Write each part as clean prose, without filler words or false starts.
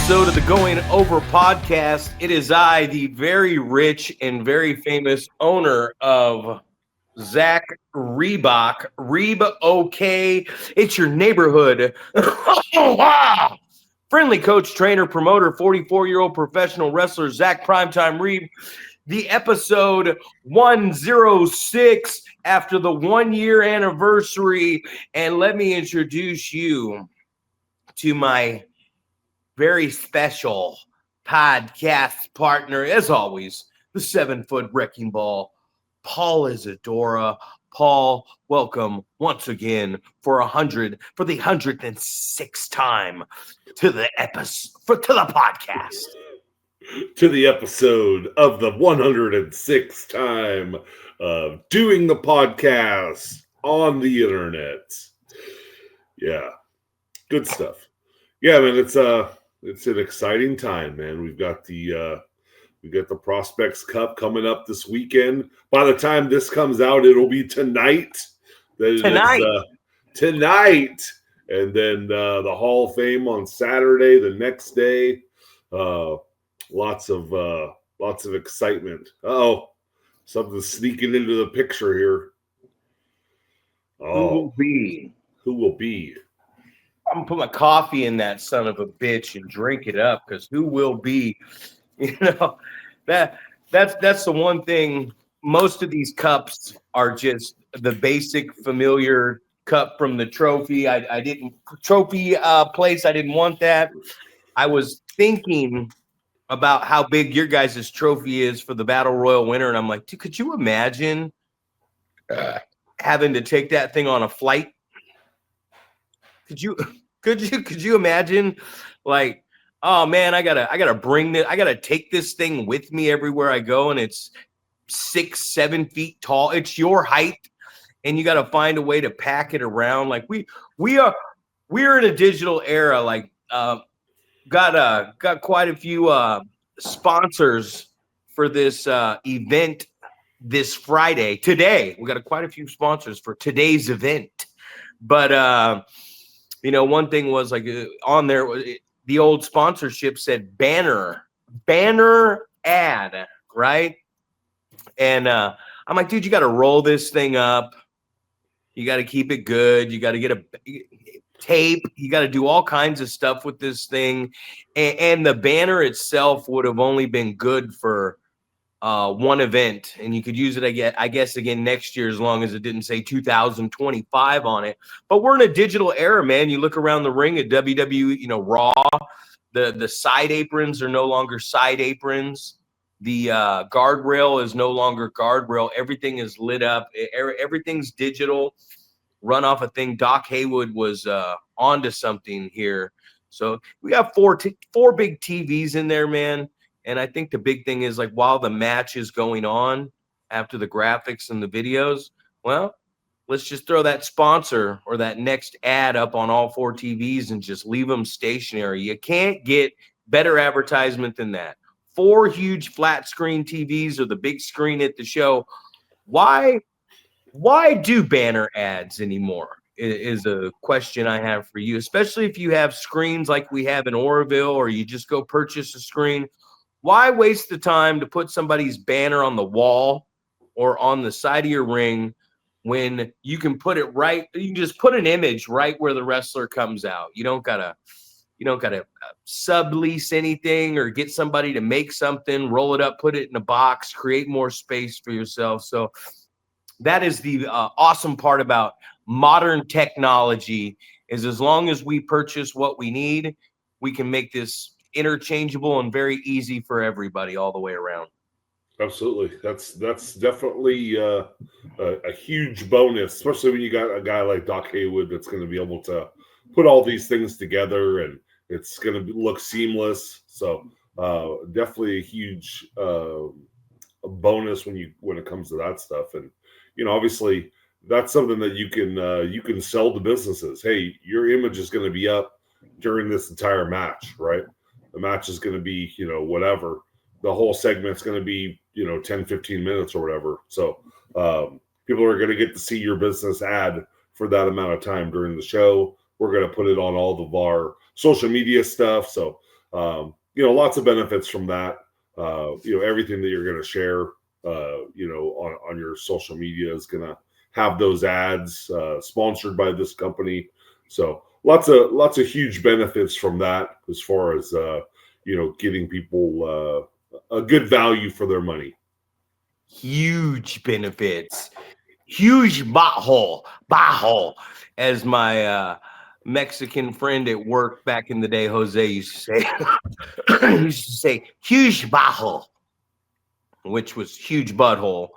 episode of the Going Over podcast. It is I, the very rich and very famous owner of Zack Reebok. Reeb, okay. It's your neighborhood. Friendly coach, trainer, promoter, 44-year-old professional wrestler, Zack Primetime Reeb. The episode 106 after the 1-year anniversary. And let me introduce you to my very special podcast partner, as always, the 7-foot wrecking ball, Paul Isadora. Paul, welcome once again for the 106th time to the episode, to the podcast. To the episode of the 106th time of doing the podcast on the internet. Yeah, good stuff. Yeah, man, it's an exciting time, man. We've got the Prospects Cup coming up this weekend. By the time this comes out, it'll be tonight. Tonight, and then the Hall of Fame on Saturday, the next day. Lots of excitement. Oh, something's sneaking into the picture here. Oh, who will be? I'm gonna put my coffee in that son of a bitch and drink it up, because who will be? You know, that's the one thing. Most of these cups are just the basic familiar cup from the trophy. I didn't place. I didn't want that. I was thinking about how big your guys' trophy is for the Battle Royal winner, and I'm like, dude, could you imagine having to take that thing on a flight? Could you imagine, like, oh man, I gotta bring this, I gotta take this thing with me everywhere I go, and it's 6-7 feet tall. It's your height, and you gotta find a way to pack it around. Like we're in a digital era. Like got quite a few sponsors for this event this Friday. Today we got quite a few sponsors for today's event, but you know, one thing was like on there, the old sponsorship said banner ad, right? And I'm like, dude, you got to roll this thing up. You got to keep it good. You got to get a tape. You got to do all kinds of stuff with this thing. And the banner itself would have only been good for one event, and you could use it, I guess, again next year, as long as it didn't say 2025 on it. But we're in a digital era, man. You look around the ring at WWE, you know, Raw, the side aprons are no longer side aprons. The guardrail is no longer guardrail. Everything is lit up. Everything's digital, run off a thing. Doc Haywood was onto something here. So we got four big TVs in there, man. And I think the big thing is, like, while the match is going on, after the graphics and the videos, well, let's just throw that sponsor or that next ad up on all 4 TVs and just leave them stationary. You can't get better advertisement than that. 4 huge flat screen TVs or the big screen at the show. Why do banner ads anymore is a question I have for you, especially if you have screens like we have in Oroville, or you just go purchase a screen. Why waste the time to put somebody's banner on the wall or on the side of your ring when you can put it right? You can just put an image right where the wrestler comes out. You don't gotta sublease anything or get somebody to make something, roll it up, put it in a box, create more space for yourself. So that is the awesome part about modern technology, is as long as we purchase what we need, we can make this interchangeable and very easy for everybody all the way around. Absolutely. That's definitely a huge bonus, especially when you got a guy like Doc Haywood that's going to be able to put all these things together, and it's going to look seamless. So definitely a huge bonus when it comes to that stuff. And, you know, obviously that's something that you can sell to businesses. Hey, your image is going to be up during this entire match, right? The match is going to be, you know, whatever. The whole segment's going to be, you know, 10, 15 minutes or whatever. So people are going to get to see your business ad for that amount of time during the show. We're going to put it on all of our social media stuff. So Lots of benefits from that. Everything that you're going to share, on your social media is going to have those ads sponsored by this company. So lots of huge benefits from that as far as getting people a good value for their money. Huge benefits, huge butthole, as my Mexican friend at work back in the day, Jose, used to say. He used to say huge butthole, which was huge butthole.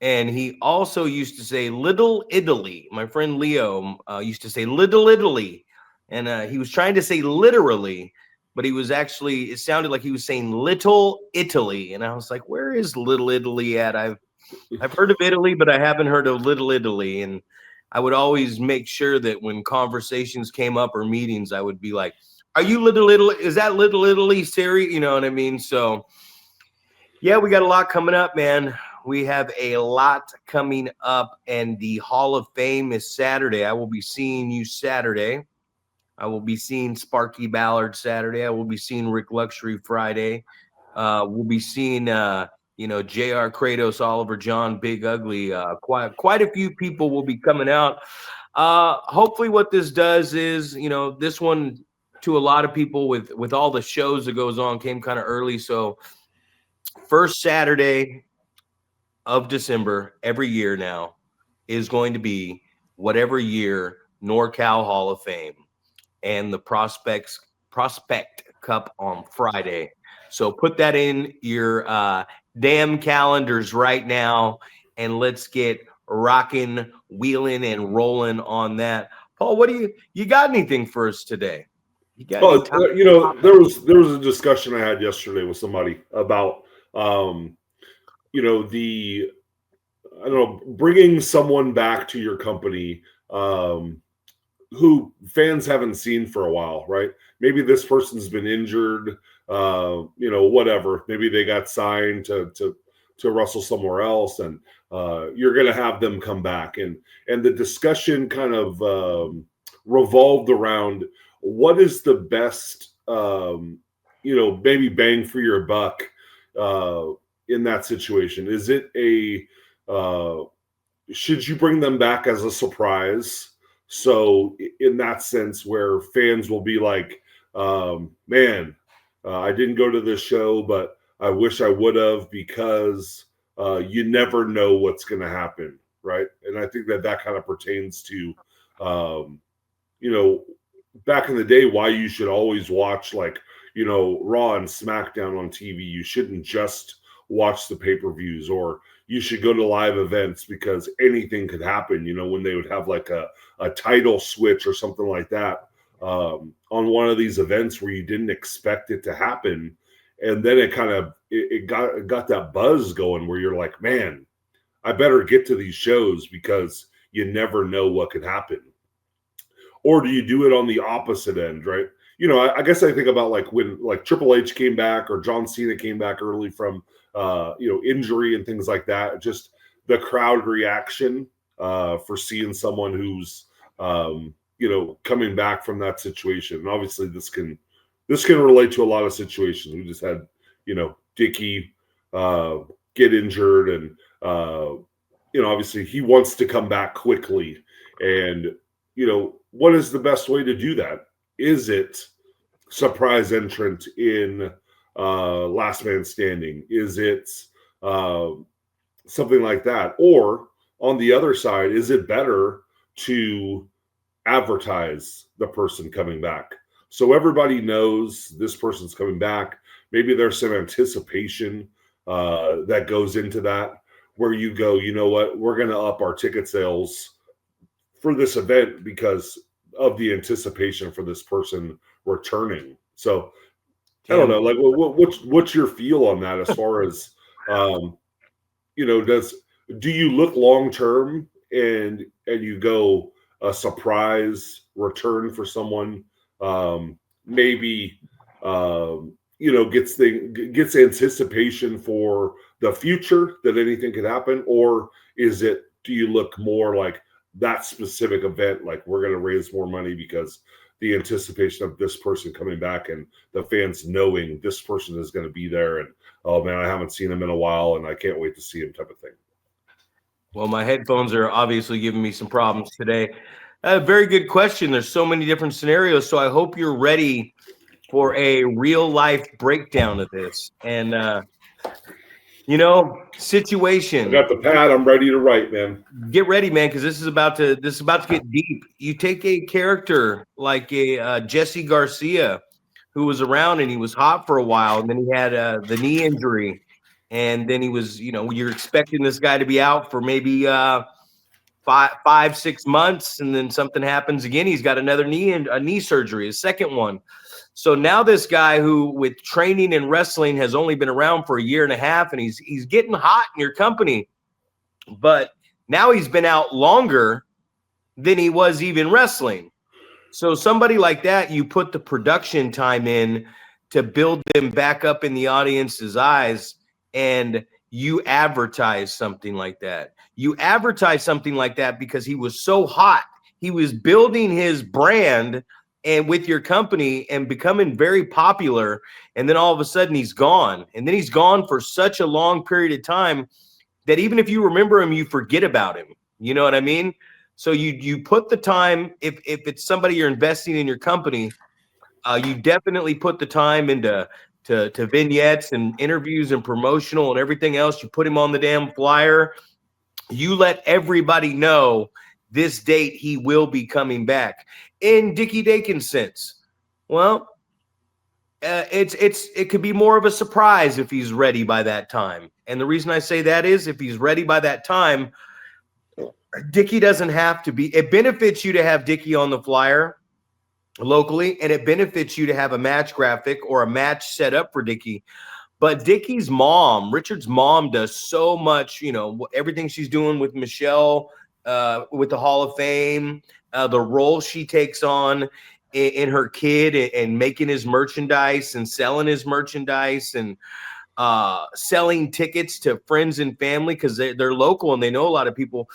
And he also used to say Little Italy. My friend Leo used to say Little Italy. And he was trying to say literally, but he was actually, it sounded like he was saying Little Italy. And I was like, where is Little Italy at? I've heard of Italy, but I haven't heard of Little Italy. And I would always make sure that when conversations came up or meetings, I would be like, are you Little Italy? Is that Little Italy, Siri? You know what I mean? So yeah, we got a lot coming up, man. We have a lot coming up, and the Hall of Fame is Saturday. I will be seeing you Saturday. I will be seeing Sparky Ballard Saturday. I will be seeing Rick Luxury Friday. We'll be seeing J.R. Kratos, Oliver John, Big Ugly. Quite a few people will be coming out. Hopefully what this does is, this one to a lot of people with all the shows that goes on came kind of early. So first Saturday of December every year now is going to be whatever year NorCal Hall of Fame, and the Prospect Cup on Friday. So put that in your damn calendars right now, and let's get rocking, wheeling, and rolling on that. Paul, what do you got anything for us today? You got any there was a discussion I had yesterday with somebody about bringing someone back to your company who fans haven't seen for a while, right? Maybe this person's been injured, whatever. Maybe they got signed to wrestle somewhere else, and you're going to have them come back. And the discussion kind of revolved around what is the best, maybe bang for your buck in that situation. Is it should you bring them back as a surprise? So in that sense, where fans will be like, man, I didn't go to this show, but I wish I would have, because you never know what's going to happen, right? And I think that kind of pertains to, back in the day, why you should always watch Raw and SmackDown on TV. You shouldn't just watch the pay-per-views, or you should go to live events, because anything could happen, when they would have like a title switch or something like that on one of these events where you didn't expect it to happen. And then it got that buzz going where you're like, man, I better get to these shows, because you never know what could happen. Or do you do it on the opposite end, right? I guess I think about when Triple H came back, or John Cena came back early from injury and things like that. Just the crowd reaction for seeing someone who's coming back from that situation. And obviously this can relate to a lot of situations. We just had Dickie get injured, and obviously he wants to come back quickly. And what is the best way to do that? Is it surprise entrant in Last Man Standing? Is it something like that? Or on the other side, is it better to advertise the person coming back, so everybody knows this person's coming back? Maybe there's some anticipation that goes into that, where you go, you know what, we're going to up our ticket sales for this event because of the anticipation for this person returning. So I don't know, what's your feel on that, as far as do you look long term and you go a surprise return for someone, maybe gets anticipation for the future that anything could happen? Or do you look more like that specific event, like we're going to raise more money because the anticipation of this person coming back and the fans knowing this person is going to be there. And, oh man, I haven't seen him in a while and I can't wait to see him type of thing. Well, my headphones are obviously giving me some problems today. Very good question. There's so many different scenarios. So I hope you're ready for a real life breakdown of this. And, situation. I got the pad. I'm ready to write, man. Get ready, man, because this is about to get deep. You take a character like a Jesse Garcia, who was around and he was hot for a while, and then he had the knee injury, and then he was, you're expecting this guy to be out for maybe 5-6 months, and then something happens again. He's got another knee surgery, a second one. So now this guy who with training and wrestling has only been around for a year and a half, and he's getting hot in your company, but now he's been out longer than he was even wrestling. So somebody like that, you put the production time in to build them back up in the audience's eyes, and you advertise something like that. You advertise something like that because he was so hot. He was building his brand and with your company and becoming very popular. And then all of a sudden he's gone. And then he's gone for such a long period of time that even if you remember him, you forget about him. You know what I mean? So you put the time, if it's somebody you're investing in your company, you definitely put the time into to vignettes and interviews and promotional and everything else. You put him on the damn flyer. You let everybody know this date he will be coming back. In Dickie Dakin's sense, well, it could be more of a surprise if he's ready by that time. And the reason I say that is if he's ready by that time, Dickie doesn't have to be. It benefits you to have Dickie on the flyer locally, and it benefits you to have a match graphic or a match set up for Dickie. But Dickie's mom, Richard's mom, does so much, everything she's doing with Michelle, with the Hall of Fame, the role she takes on in her kid and making his merchandise and selling his merchandise and selling tickets to friends and family because they're local and they know a lot of people.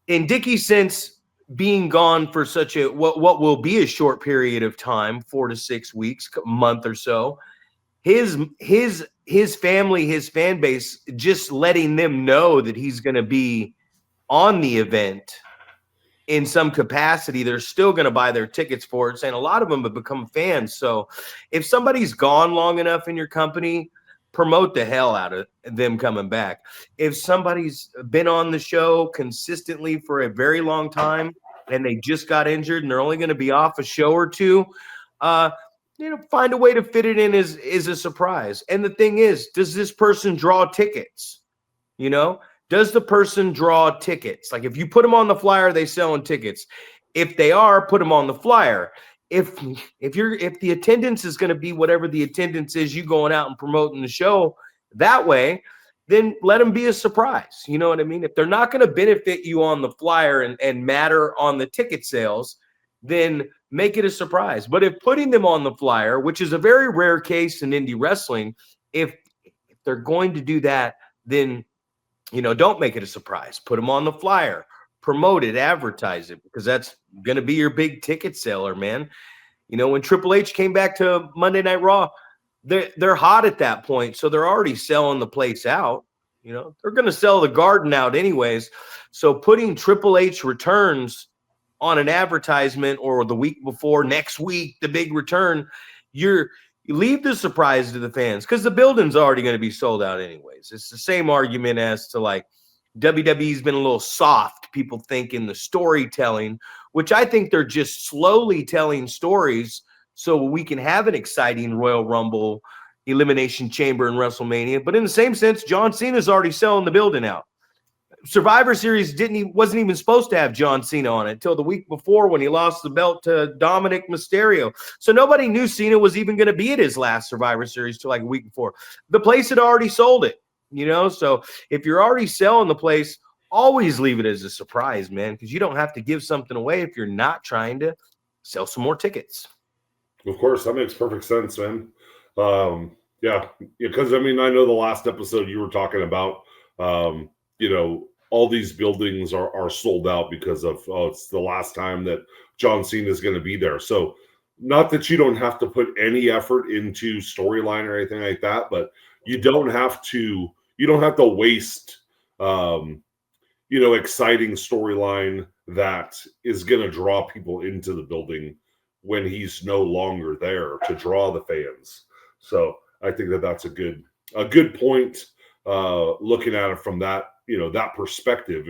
In Dickie's sense, being gone for such a what will be a short period of time, 4 to 6 weeks, a month or so, his family, his fan base, just letting them know that he's going to be on the event in some capacity, they're still going to buy their tickets for it. And a lot of them have become fans. So if somebody's gone long enough in your company, promote the hell out of them coming back. If somebody's been on the show consistently for a very long time and they just got injured and they're only going to be off a show or two, find a way to fit it in is a surprise. And the thing is, does this person draw tickets? Does the person draw tickets? Like if you put them on the flyer, they selling tickets. If they are, put them on the flyer. If the attendance is going to be whatever the attendance is, you going out and promoting the show that way, then let them be a surprise. You know what I mean? If they're not going to benefit you on the flyer and matter on the ticket sales, then make it a surprise. But if putting them on the flyer, which is a very rare case in indie wrestling, if they're going to do that, then don't make it a surprise. Put them on the flyer, promote it, advertise it, because that's going to be your big ticket seller, man. When Triple H came back to Monday Night Raw, they're hot at that point, so they're already selling the place out. They're going to sell the garden out anyways. So putting Triple H returns on an advertisement or the week before, next week, the big return, you leave the surprise to the fans because the building's already going to be sold out anyways. It's the same argument as to like WWE's been a little soft, people think, in the storytelling, which I think they're just slowly telling stories so we can have an exciting Royal Rumble, Elimination Chamber, and WrestleMania. But in the same sense, John Cena's already selling the building out. Survivor Series wasn't even supposed to have John Cena on it until the week before when he lost the belt to Dominic Mysterio. So nobody knew Cena was even going to be at his last Survivor Series till like a week before. The place had already sold it, So if you're already selling the place, always leave it as a surprise, man, because you don't have to give something away if you're not trying to sell some more tickets. Of course, that makes perfect sense, man. Yeah, because I know the last episode you were talking about, all these buildings are sold out because of it's the last time that John Cena is going to be there. So not that you don't have to put any effort into storyline or anything like that, but you don't have to waste exciting storyline that is going to draw people into the building when he's no longer there to draw the fans. So I think that that's a good point, looking at it from that, that perspective.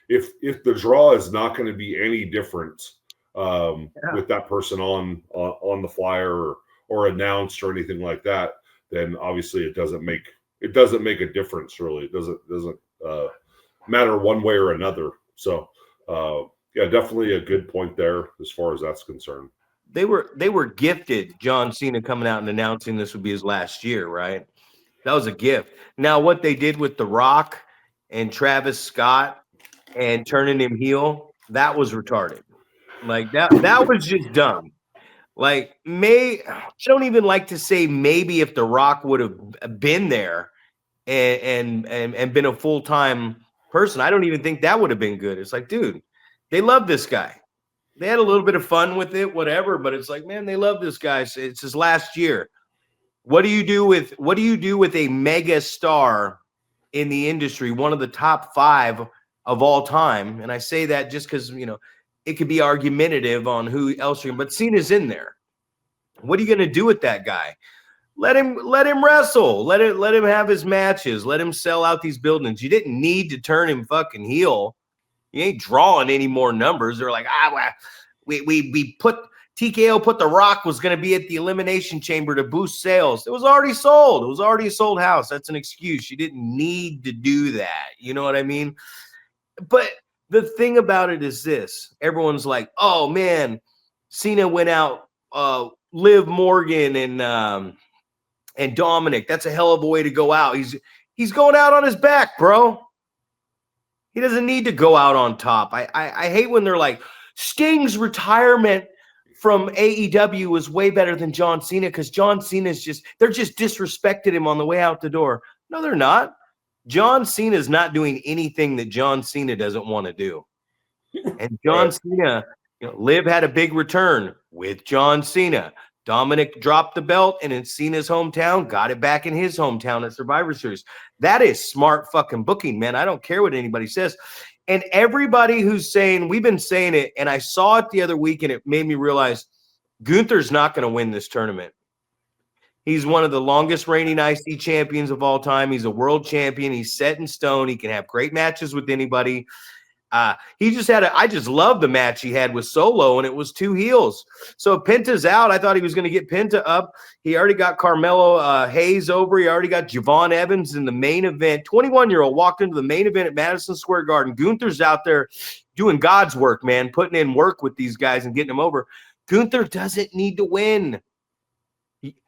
If the draw is not going to be any different with that person on the flyer or announced or anything like that, then obviously it doesn't make a difference, really. It doesn't matter one way or another. So yeah, definitely a good point there as far as that's concerned. They were gifted John Cena coming out and announcing this would be his last year, right? That was a gift. Now, what they did with The Rock and Travis Scott and turning him heel, that was retarded. Like that was just dumb. Like, I don't even like to say maybe if The Rock would have been there and been a full-time person, I don't even think that would have been good. It's like, dude, they love this guy. They had a little bit of fun with it, whatever, but it's like, man, they love this guy. It's his last year. What do you do with a mega star in the industry, one of the top 5 of all time? And I say that just because, it could be argumentative on who else but Cena's in there. What are you going to do with that guy? Let him wrestle. Let him have his matches. Let him sell out these buildings. You didn't need to turn him fucking heel. You ain't drawing any more numbers. They're like, we put TKO put The Rock was going to be at the Elimination Chamber to boost sales. It was already sold. It was already a sold house. That's an excuse. You didn't need to do that. You know what I mean? But the thing about it is this. Everyone's like, oh, man, Cena went out, Liv Morgan and Dominic. That's a hell of a way to go out. He's going out on his back, bro. He doesn't need to go out on top. I hate when they're like, Sting's retirement from AEW was way better than John Cena because John Cena's they're just disrespected him on the way out the door. No, they're not. John Cena's not doing anything that John Cena doesn't want to do. And John Cena, Liv had a big return with John Cena. Dominic dropped the belt and in Cena's hometown, got it back in his hometown at Survivor Series. That is smart fucking booking, man. I don't care what anybody says. And everybody who's saying, we've been saying it, and I saw it the other week and it made me realize Gunther's not going to win this tournament. He's one of the longest reigning IC champions of all time. He's a world champion. He's set in stone. He can have great matches with anybody. He just had I just love the match he had with Solo, and it was 2 heels. So Penta's out. I thought he was going to get Penta up. He already got Carmelo Hayes over. He already got Javon Evans in the main event. 21-year-old walked into the main event at Madison Square Garden. Gunther's out there doing God's work, man, putting in work with these guys and getting them over. Gunther doesn't need to win.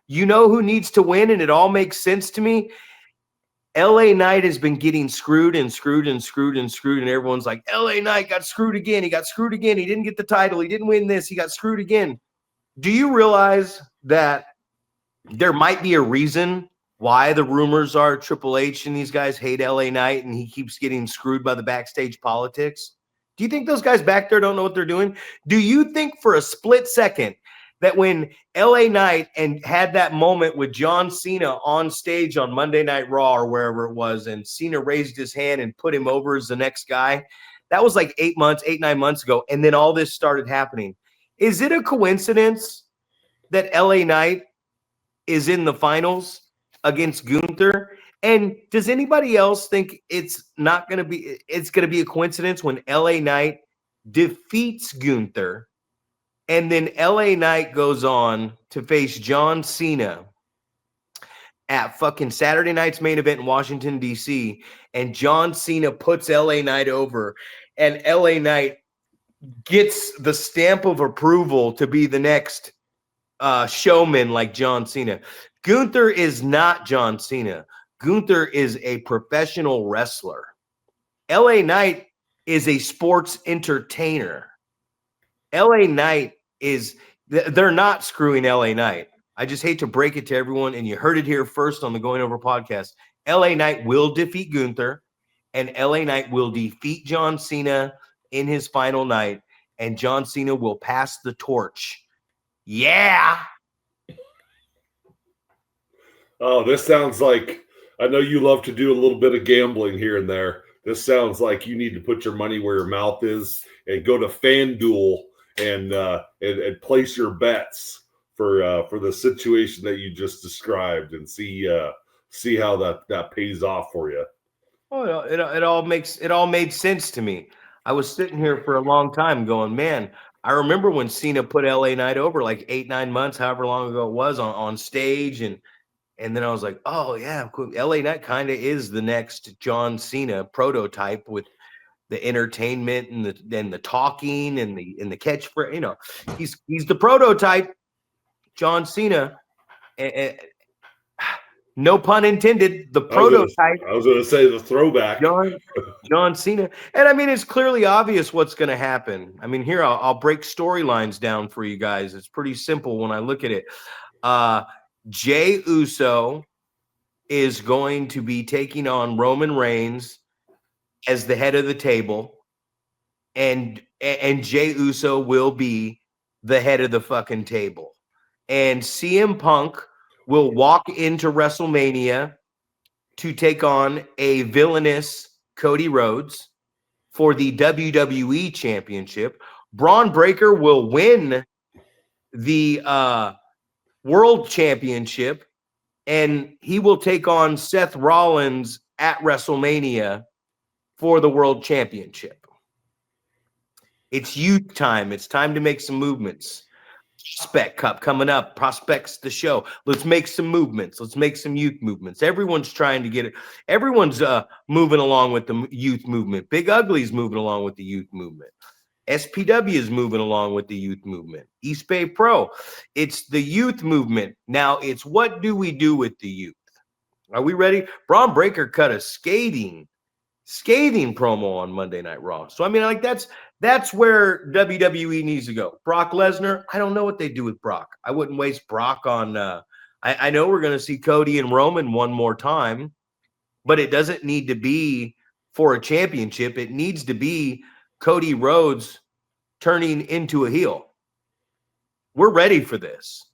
You know who needs to win, and it all makes sense to me? LA Knight has been getting screwed and screwed and screwed and screwed, and everyone's like, LA Knight got screwed again. He got screwed again. He didn't get the title. He didn't win this. He got screwed again. Do you realize that there might be a reason why the rumors are Triple H and these guys hate LA Knight and he keeps getting screwed by the backstage politics? Do you think those guys back there don't know what they're doing? Do you think for a split second that when LA Knight and had that moment with John Cena on stage on Monday Night Raw or wherever it was, and Cena raised his hand and put him over as the next guy, that was like 9 months ago, and then all this started happening. Is it a coincidence that LA Knight is in the finals against Gunther? And does anybody else think it's going to be a coincidence when LA Knight defeats Gunther? And then LA Knight goes on to face John Cena at fucking Saturday night's main event in Washington, D.C. And John Cena puts LA Knight over. And LA Knight gets the stamp of approval to be the next showman like John Cena. Gunther is not John Cena. Gunther is a professional wrestler. LA Knight is a sports entertainer. LA Knight they're not screwing LA Knight. I just hate to break it to everyone, and you heard it here first on the Going Over podcast. LA Knight will defeat Gunther, and LA Knight will defeat John Cena in his final night, and John Cena will pass the torch Yeah. Oh, this sounds like, I know you love to do a little bit of gambling here and there. This sounds like you need to put your money where your mouth is and go to FanDuel and place your bets for the situation that you just described and see how that pays off for you. Oh, it all made sense to me. I was sitting here for a long time going, man, I remember when Cena put LA Knight over like 8-9 months, however long ago it was, on stage, and then I was like, oh yeah, cool. LA Knight kind of is the next John Cena prototype with the entertainment and the talking and the catchphrase. You know, he's the prototype, John Cena. No pun intended. The prototype, I was gonna say the throwback. John Cena. And I mean, it's clearly obvious what's going to happen. I mean, here I'll break storylines down for you guys. It's pretty simple when I look at it. Jey Uso is going to be taking on Roman Reigns as the head of the table, and Jey Uso will be the head of the fucking table. And CM Punk will walk into WrestleMania to take on a villainous Cody Rhodes for the WWE Championship. Braun Breaker will win the World Championship, and he will take on Seth Rollins at WrestleMania for the World Championship. It's youth time. It's time to make some movements. Prospect Cup coming up. Prospects the show. Let's make some movements. Let's make some youth movements. Everyone's trying to get it. Everyone's moving along with the youth movement. Big Ugly's moving along with the youth movement. SPW is moving along with the youth movement. East Bay Pro. It's the youth movement. Now it's what do we do with the youth? Are we ready? Braun Breaker cut a scathing promo on Monday Night Raw. So I mean, like that's where WWE needs to go. Brock Lesnar, I don't know what they do with Brock. I wouldn't waste Brock on I know we're going to see Cody and Roman one more time, but it doesn't need to be for a championship. It needs to be Cody Rhodes turning into a heel. We're ready for this.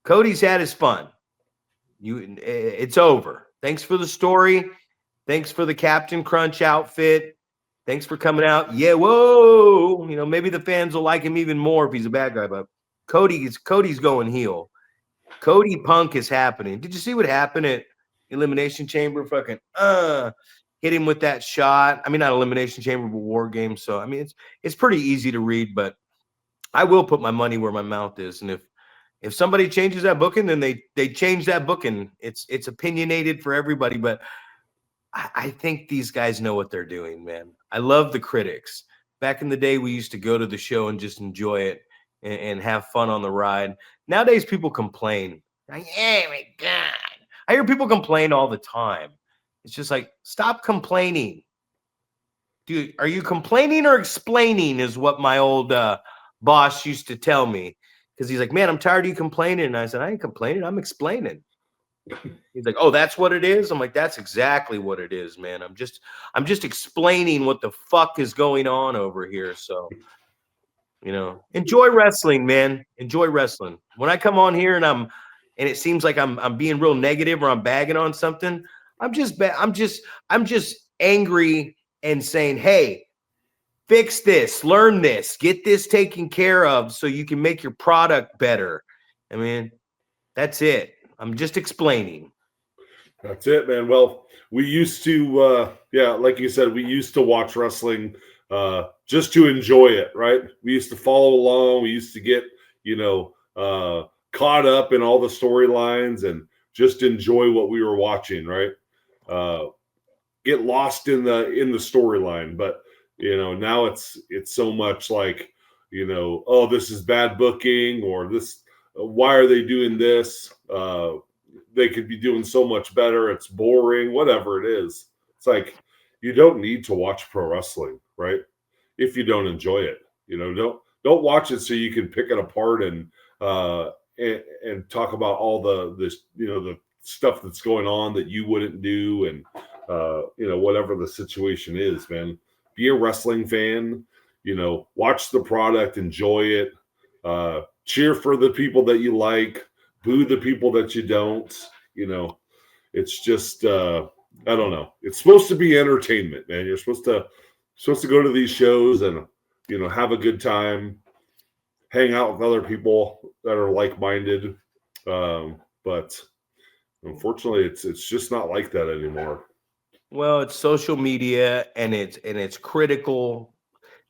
Cody's had his fun. It's over. Thanks for the story. Thanks for the Captain Crunch outfit. Thanks for coming out. Yeah, whoa. You know, maybe the fans will like him even more if he's a bad guy, but Cody's going heel. Cody Punk is happening. Did you see what happened at Elimination Chamber? Fucking hit him with that shot. I mean, not Elimination Chamber, but War Games. So I mean, it's pretty easy to read, but I will put my money where my mouth is. And if somebody changes that booking, then they change that booking. It's opinionated for everybody, but I think these guys know what they're doing, man. I love the critics. Back in the day, we used to go to the show and just enjoy it and have fun on the ride. Nowadays, people complain. Like, oh my God. I hear people complain all the time. It's just like, stop complaining. Dude, are you complaining or explaining is what my old boss used to tell me. Because he's like, man, I'm tired of you complaining. And I said, I ain't complaining. I'm explaining. He's like, oh, that's what it is. I'm like, that's exactly what it is, man. I'm just explaining what the fuck is going on over here. So, you know, enjoy wrestling, man. Enjoy wrestling. When I come on here and it seems like I'm being real negative or I'm bagging on something, I'm just angry and saying, hey, fix this, learn this, get this taken care of so you can make your product better. I mean, that's it. I'm just explaining. That's it, man. Well, we used to, like you said, we used to watch wrestling just to enjoy it, right? We used to follow along. We used to get, caught up in all the storylines and just enjoy what we were watching, right? Get lost in the storyline, but now it's so much like, oh, this is bad booking, or this. Why are they doing this? They could be doing so much better. It's boring, whatever it is. It's like, you don't need to watch pro wrestling, right? If you don't enjoy it, don't watch it so you can pick it apart and talk about all the stuff that's going on that you wouldn't do. And, whatever the situation is, man, be a wrestling fan, watch the product, enjoy it. cheer for the people that you like, boo the people that you don't. It's just I don't know. It's supposed to be entertainment, man. You're supposed to go to these shows and have a good time, hang out with other people that are like-minded. But unfortunately, it's just not like that anymore. Well, it's social media and it's critical.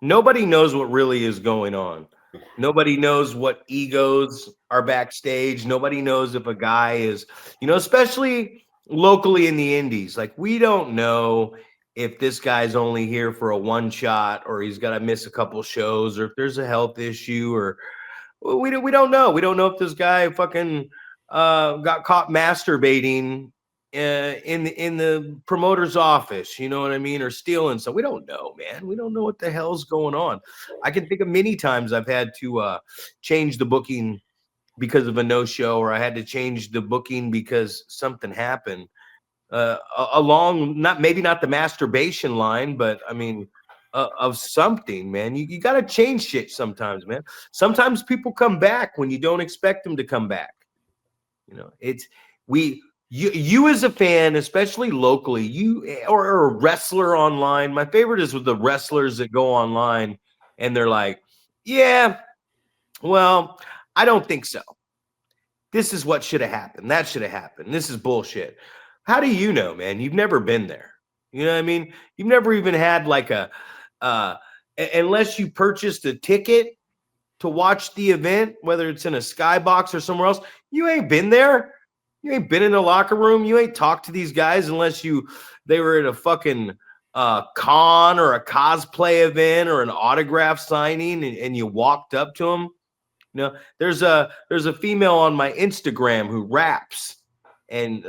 Nobody knows what really is going on. Nobody knows what egos are backstage. Nobody knows if a guy is, especially locally in the indies. Like, we don't know if this guy's only here for a one shot or he's got to miss a couple shows or if there's a health issue or we don't know. We don't know if this guy fucking got caught masturbating in the promoter's office, you know what I mean, or stealing. So we don't know, man. We don't know what the hell's going on. I can think of many times I've had to change the booking because of a no-show, or I had to change the booking because something happened along maybe not the masturbation line, but I mean of something, man. You got to change shit sometimes, man. Sometimes people come back when you don't expect them to come back. It's you as a fan, especially locally, or a wrestler online. My favorite is with the wrestlers that go online and they're like, yeah, well, I don't think so. This is what should have happened. That should have happened. This is bullshit. How do you know, man? You've never been there. You know what I mean? You've never even had like unless you purchased a ticket to watch the event, whether it's in a skybox or somewhere else, you ain't been there. You ain't been in the locker room. You ain't talked to these guys unless they were at a fucking con or a cosplay event or an autograph signing and you walked up to them. There's a female on my Instagram who raps. And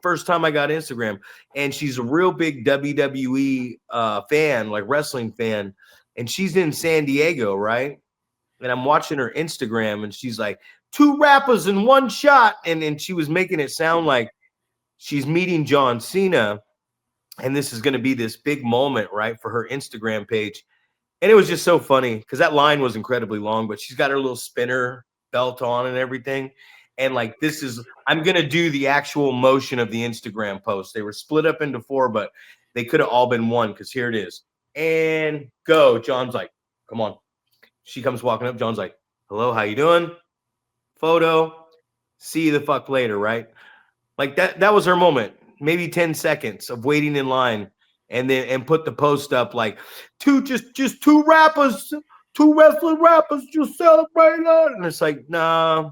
first time I got Instagram, and she's a real big WWE fan, like wrestling fan. And she's in San Diego, right? And I'm watching her Instagram and she's like, 2 rappers in one shot. And she was making it sound like she's meeting John Cena. And this is going to be this big moment, right, for her Instagram page. And it was just so funny because that line was incredibly long, but she's got her little spinner belt on and everything. And like, I'm going to do the actual motion of the Instagram post. They were split up into 4, but they could have all been one because here it is. And go. John's like, come on. She comes walking up. John's like, hello, how you doing? Photo. See you the fuck later, right? Like that was her moment. Maybe 10 seconds of waiting in line and put the post up like just 2 rappers, 2 wrestling rappers just celebrating. And it's like, nah,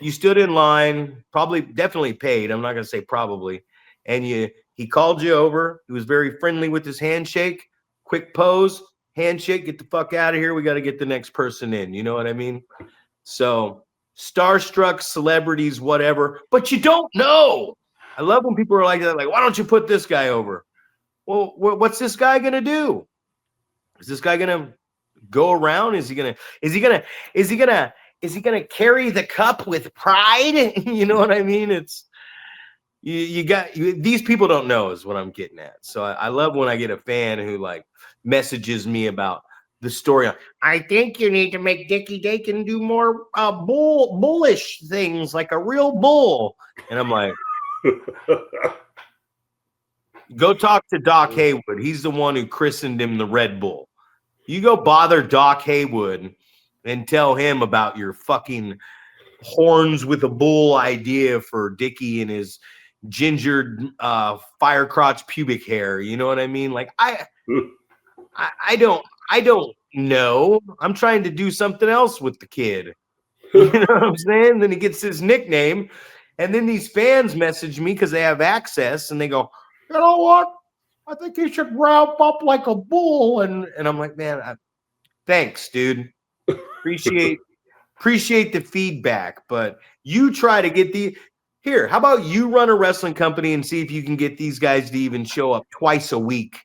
you stood in line, definitely paid. I'm not going to say probably. And he called you over. He was very friendly with his handshake, quick pose. Handshake, get the fuck out of here. We got to get the next person in. You know what I mean? So starstruck celebrities, whatever, but you don't know. I love when people are like that. Like, why don't you put this guy over? Well, what's this guy going to do? Is this guy going to go around? Is he going to carry the cup with pride? You know what I mean? It's, these people don't know is what I'm getting at. So I love when I get a fan who like messages me about the story. I think you need to make Dickie Dakin do more bullish things like a real bull. And I'm like, go talk to Doc Haywood. He's the one who christened him the Red Bull. You go bother Doc Haywood and tell him about your fucking horns with a bull idea for Dickie and his gingered fire crotch pubic hair. You know what I mean? Like I don't know. I'm trying to do something else with the kid. You know what I'm saying? Then he gets his nickname, and then these fans message me because they have access, and they go, you know what? I think he should ramp up like a bull. And I'm like, man, thanks, dude. Appreciate the feedback, but you try to get here. How about you run a wrestling company and see if you can get these guys to even show up twice a week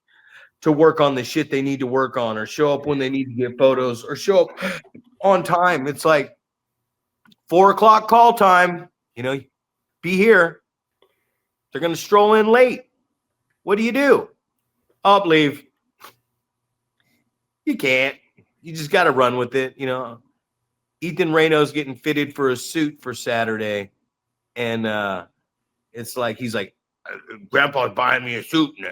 to work on the shit they need to work on, or show up when they need to get photos, or show up on time. It's like 4:00 call time, be here. They're going to stroll in late. What do? Up, leave. You can't. You just got to run with it. Ethan Reno's getting fitted for a suit for Saturday, and it's like he's like, Grandpa's buying me a suit, and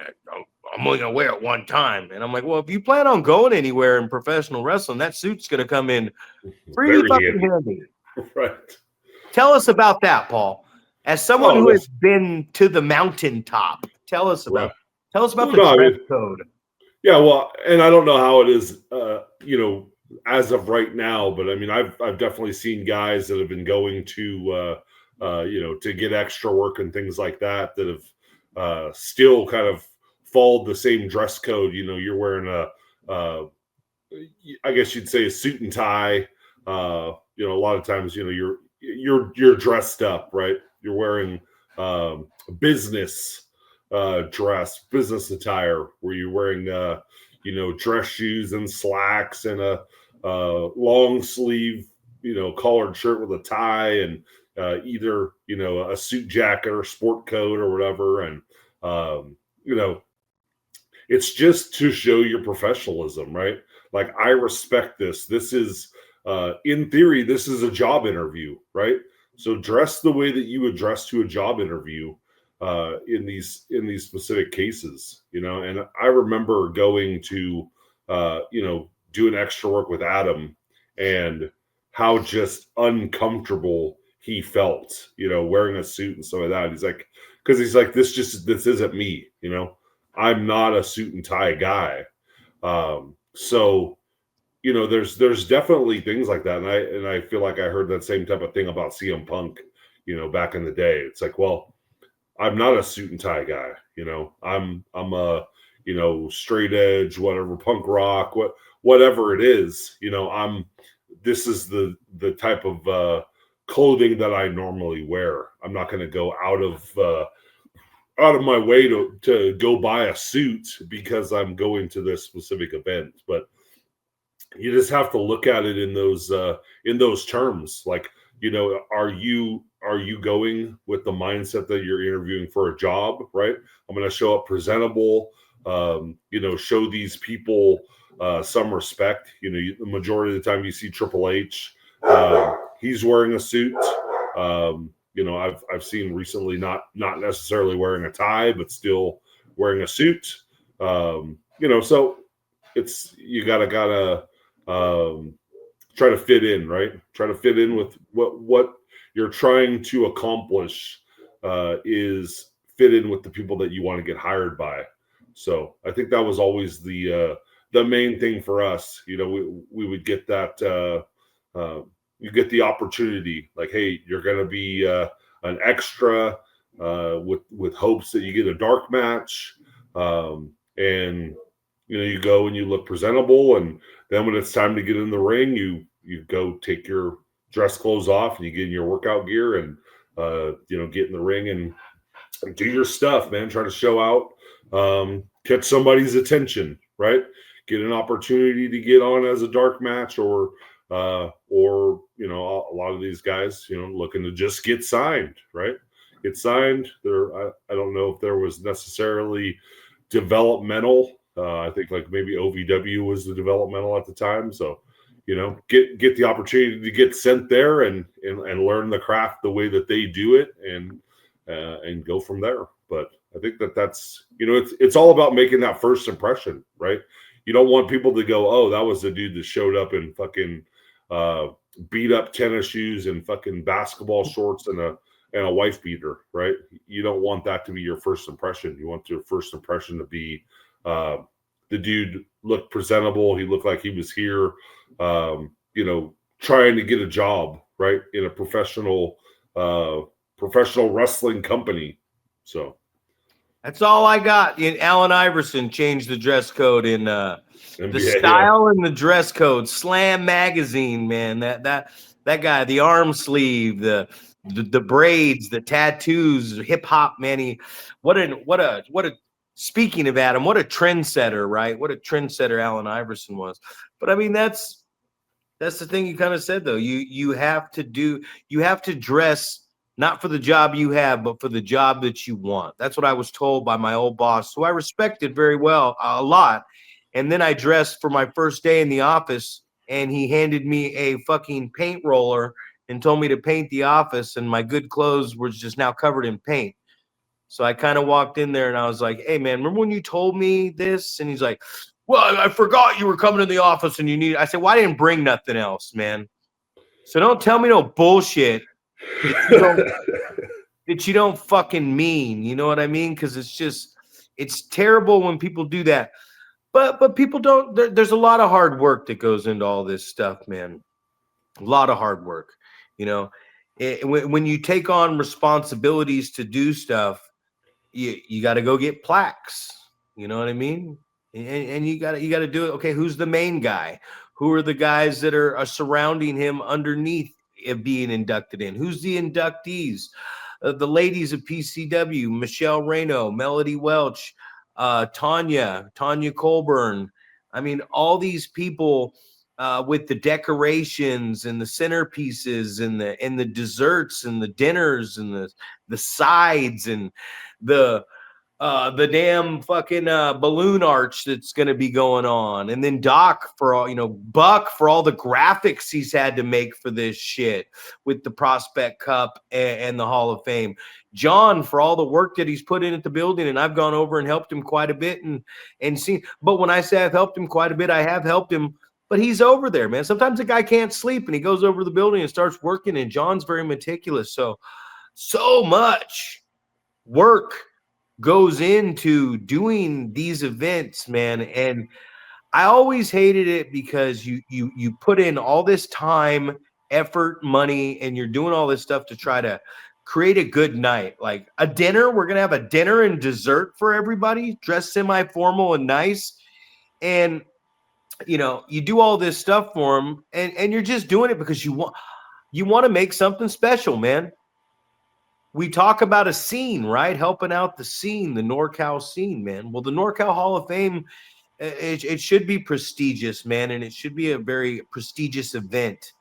I'm only gonna wear it one time. And I'm like, well, if you plan on going anywhere in professional wrestling, that suit's gonna come in pretty Very fucking handy. handy. Right. Tell us about that, Paul. As someone who has been to the mountaintop, tell us about the dress code. Yeah, well, and I don't know how it is, as of right now, but I mean, I've definitely seen guys that have been going to, to get extra work and things like that have still kind of followed the same dress code. You know, you're wearing I guess you'd say a suit and tie. A lot of times, you're dressed up, right? You're wearing business dress, business attire, where you're wearing dress shoes and slacks and a long sleeve collared shirt with a tie, and either a suit jacket or sport coat or whatever. And it's just to show your professionalism, right? Like, I respect this. This is in theory, this is a job interview, right? So dress the way that you would dress to a job interview in these specific cases, And I remember going to do an extra work with Adam, and how just uncomfortable he felt, wearing a suit and stuff like that. He's like, this isn't me, I'm not a suit and tie guy. So there's definitely things like that, and I feel like I heard that same type of thing about CM Punk, back in the day. It's like, well, I'm not a suit and tie guy, I'm a straight edge, whatever, punk rock, whatever it is, this is the type of clothing that I normally wear. I'm not going to go out of my way to go buy a suit because I'm going to this specific event. But you just have to look at it in those terms. Like, are you going with the mindset that you're interviewing for a job, right? I'm going to show up presentable, show these people some respect. The majority of the time you see Triple H, he's wearing a suit. I've seen recently not necessarily wearing a tie, but still wearing a suit. So it's, you gotta try to fit in, right? Try to fit in with what you're trying to accomplish, is fit in with the people that you want to get hired by. So I think that was always the main thing for us. We would get that, you get the opportunity, like, hey, you're going to be an extra with hopes that you get a dark match, and you go and you look presentable, and then when it's time to get in the ring, you go take your dress clothes off and you get in your workout gear and get in the ring and do your stuff, man. Try to show out, catch somebody's attention, right? Get an opportunity to get on as a dark match, or a lot of these guys, looking to just get signed, right? Get signed. I don't know if there was necessarily developmental. I think like maybe OVW was the developmental at the time. So, get the opportunity to get sent there and learn the craft the way that they do it, and go from there. But I think that's, it's all about making that first impression, right? You don't want people to go, oh, that was the dude that showed up in fucking beat up tennis shoes and fucking basketball shorts and a wife beater, right? You don't want that to be your first impression. You want your first impression to be, the dude looked presentable. He looked like he was here, trying to get a job, right, in a professional wrestling company. So that's all I got. Allen Iverson changed the dress code in the style and the dress code. Slam magazine, man. That guy, the arm sleeve, the braids, the tattoos, hip hop, man. What a speaking of Adam, what a trendsetter, right? What a trendsetter Allen Iverson was. But I mean, that's the thing you kind of said, though. You have to dress not for the job you have, but for the job that you want. That's what I was told by my old boss, who I respected very well, a lot. And then I dressed for my first day in the office, and he handed me a fucking paint roller and told me to paint the office, and my good clothes were just now covered in paint. So I kind of walked in there and I was like, hey, man, remember when you told me this? And he's like, well, I forgot you were coming to the office and you need. I said, well, I didn't bring nothing else, man. So don't tell me no bullshit that you don't fucking mean. You know what I mean? Because it's terrible when people do that. But people don't. There's a lot of hard work that goes into all this stuff, man. A lot of hard work. You know, when you take on responsibilities to do stuff, you got to go get plaques. You know what I mean? And you got to do it. Okay, who's the main guy? Who are the guys that are surrounding him underneath being inducted in? Who's the inductees? The ladies of PCW: Michelle Reno, Melody Welch, Tanya Colburn. I mean, all these people with the decorations and the centerpieces and the desserts and the dinners and the sides and the damn fucking balloon arch that's going to be going on. And then Doc for all, Buck for all the graphics he's had to make for this shit with the Prospect Cup and the Hall of Fame. John for all the work that he's put in at the building. And I've gone over and helped him quite a bit and seen. But when I say I've helped him quite a bit, I have helped him. But he's over there, man. Sometimes a guy can't sleep and he goes over to the building and starts working. And John's very meticulous. So much work goes into doing these events, man. And I always hated it because you put in all this time, effort, money, and you're doing all this stuff to try to create a good night. Like a dinner, we're going to have a dinner and dessert for everybody, dressed semi-formal and nice. And, you do all this stuff for them and you're just doing it because you want to make something special, man. We talk about a scene, right? Helping out the scene, the NorCal scene, man. Well, the NorCal Hall of Fame, it should be prestigious, man, and it should be a very prestigious event.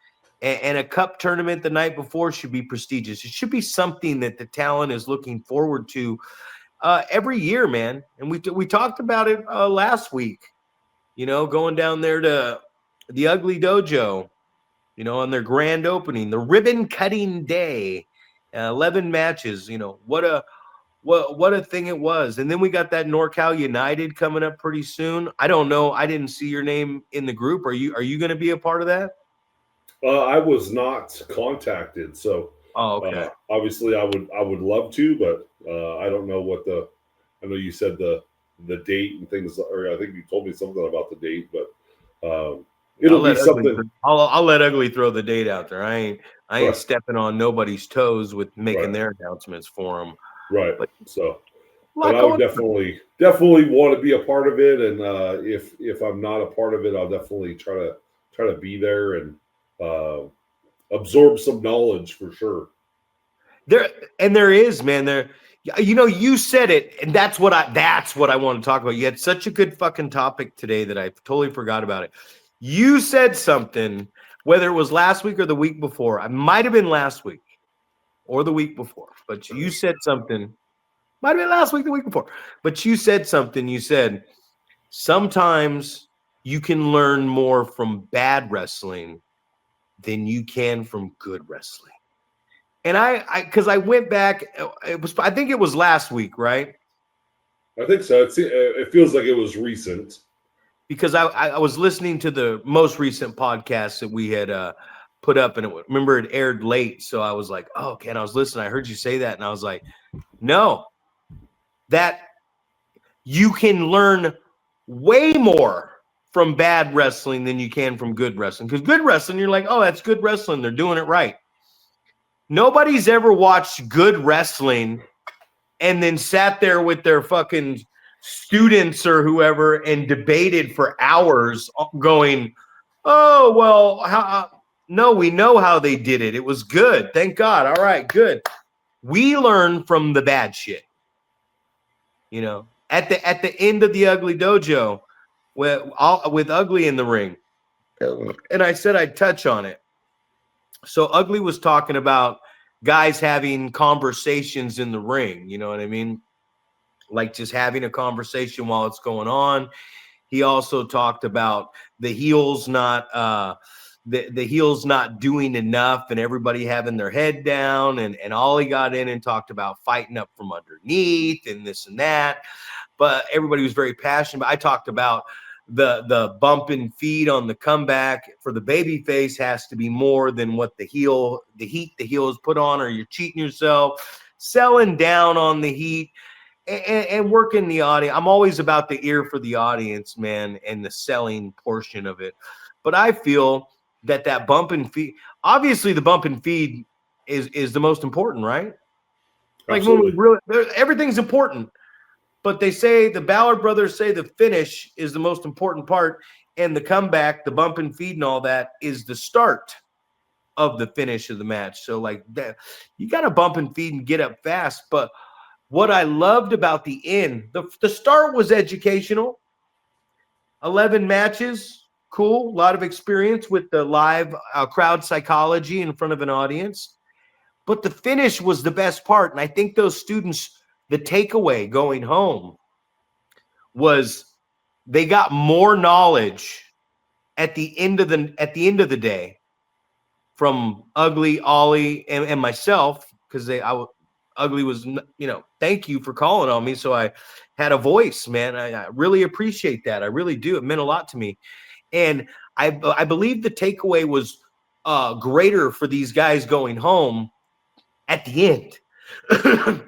And a cup tournament the night before should be prestigious. It should be something that the talent is looking forward to every year, man. And we talked about it last week, going down there to the Ugly Dojo, on their grand opening, the ribbon cutting day. 11 matches, what a thing it was. And then we got that NorCal United coming up pretty soon. I don't know. I didn't see your name in the group. Are you going to be a part of that? I was not contacted, so okay. Obviously I would love to, but I don't know I know you said the date and things, or I think you told me something about the date, but it'll be something. I'll let Ugly throw the date out there. I ain't Right. stepping on nobody's toes with making their announcements for them. Right. But I would definitely want to be a part of it. And if I'm not a part of it, I'll definitely try to be there and absorb some knowledge for sure. There is, man. You said it, and that's what I want to talk about. You had such a good fucking topic today that I totally forgot about it. You said something, whether it was last week or the week before. It might have been last week or the week before, but you said something. Might have been last week, the week before. But you said something. You said, sometimes you can learn more from bad wrestling than you can from good wrestling. And because I went back, I think it was last week, right? I think so. It feels like it was recent. Because I was listening to the most recent podcast that we had put up, and remember it aired late. So I was like, oh, okay. And I was listening. I heard you say that. And I was like, no, that you can learn way more from bad wrestling than you can from good wrestling. Because good wrestling, you're like, oh, that's good wrestling. They're doing it right. Nobody's ever watched good wrestling and then sat there with their fucking students or whoever and debated for hours going, oh, well, no, we know how they did it. It was good. Thank God. All right, good. We learn from the bad shit. At the end of the Ugly Dojo with Ugly in the ring. And I said I'd touch on it. So Ugly was talking about guys having conversations in the ring. You know what I mean? Like just having a conversation while it's going on. He also talked about the heels not the heels not doing enough and everybody having their head down, and Ollie got in and talked about fighting up from underneath and this and that. But everybody was very passionate. But I talked about the bump and feed on the comeback for the baby face has to be more than what the heat the heel is put on, or you're cheating yourself. Selling down on the heat and working the audience. I'm always about the ear for the audience, man, and the selling portion of it. But I feel that bump and feed, obviously the bump and feed is the most important, right? Like when we Absolutely. really, everything's important. But they say the Ballard brothers say the finish is the most important part, and the comeback, the bump and feed, and all that is the start of the finish of the match. So like that, you got to bump and feed and get up fast. But what I loved about the end, the start was educational. 11 matches, cool, a lot of experience with the live crowd psychology in front of an audience. But the finish was the best part, and I think those students, the takeaway going home was they got more knowledge at the end of the day from Ugly, Ollie, and myself, because Ugly was, thank you for calling on me, so I had a voice, man. I really appreciate that. I really do. It meant a lot to me, and I believe the takeaway was greater for these guys going home at the end.